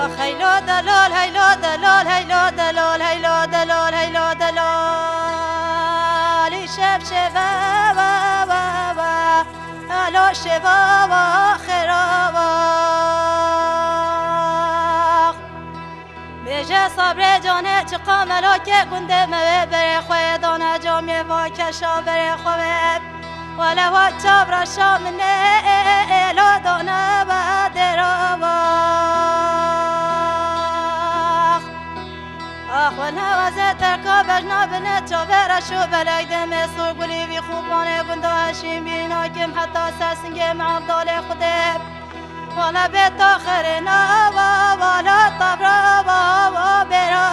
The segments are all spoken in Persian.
هيلو دلال هيلو دلال هيلو دلال هيلو دلال هيلو دلال شب شبا با با با الو شبا با خرابا بیجه صبر جانه چقا ملاکه گنده موه بره خواه دانه جامعه و کشا بره خواه ولو چابر شامنه الو دانه با درابا ونوازه ترکا بجنا بنه چاوره شو بلک دمه سور گلی وی خوبانه گنده هشیم بینا کم حتی سسنگه معبدال خوده والا بیت آخرنا والا طبرا و برا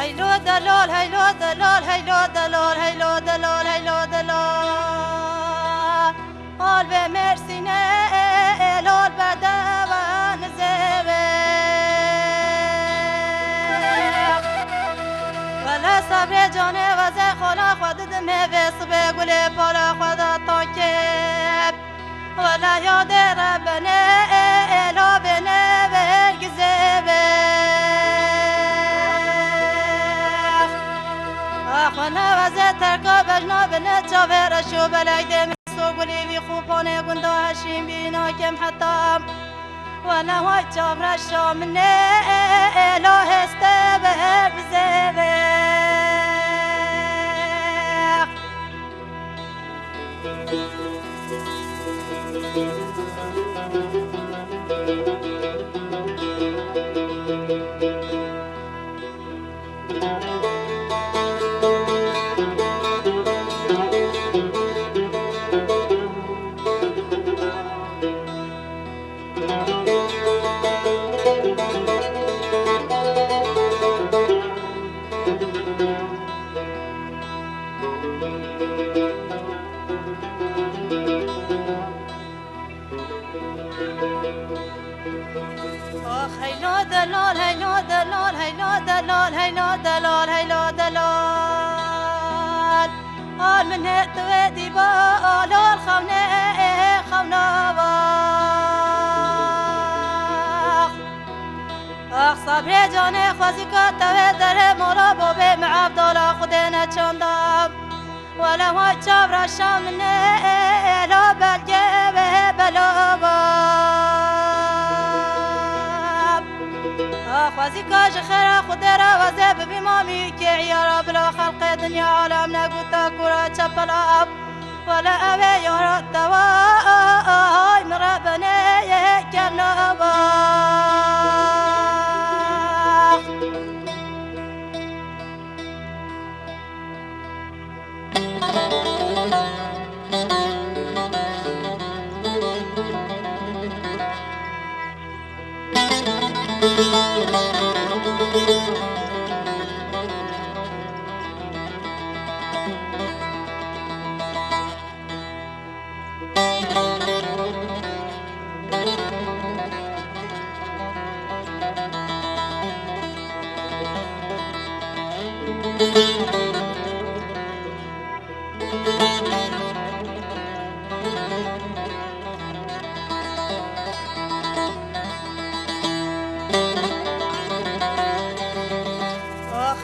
هيلو دلال هيلو دلال هيلو دلال هيلو دلال هيلو دلال قلب مرسينه لال بدوان زبق ولا صبر جانه وزه خلا خود دمه بسبه گل پالا خدا تاکب ولا یاد ربنه لا بنه برگزبه خانه وزه ترکا بجنا بنه چاوره شو بلک دمی سو گلی وی خوبانه گنده هشیم بینا کم حتی ولا های چاوره شامنه اله هسته به بزبه هيلو دلال هيلو دلال هيلو دلال هيلو دلال هيلو دلال آل من هتوادي بال الخونة خونا باخ آخ صبر جانه خوزي كتوه در مولا بابه معبدالا خودنا چاندم ولا هاي چابر شامنه لا بلگه به بلا خوازی کاج خیره خود را وزه ببیمامی که عیارا بلا خلق دنیا عالم نگوتا کورا چپلا ولا اوه یارا دوای مرابنه یکم نباخ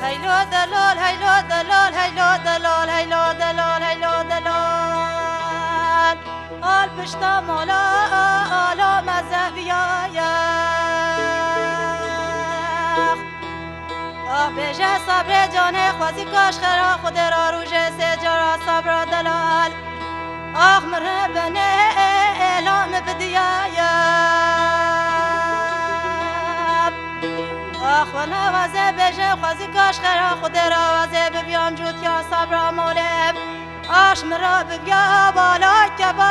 هيلو دلال هيلو دلال هيلو دلال هيلو دلال هيلو دلال آل پشتا مولا آلا مزهویایخ بیجه صبر جانه خوازی کاش خرا خود را روژه سجارا صبر دلال آخ مرهبنه اعلان بدیایخ خوانا وزه بجه خوزی کاش خرا خود را وزه ببیام جوت یا صبر مولم آش مرا ببیا بالا که با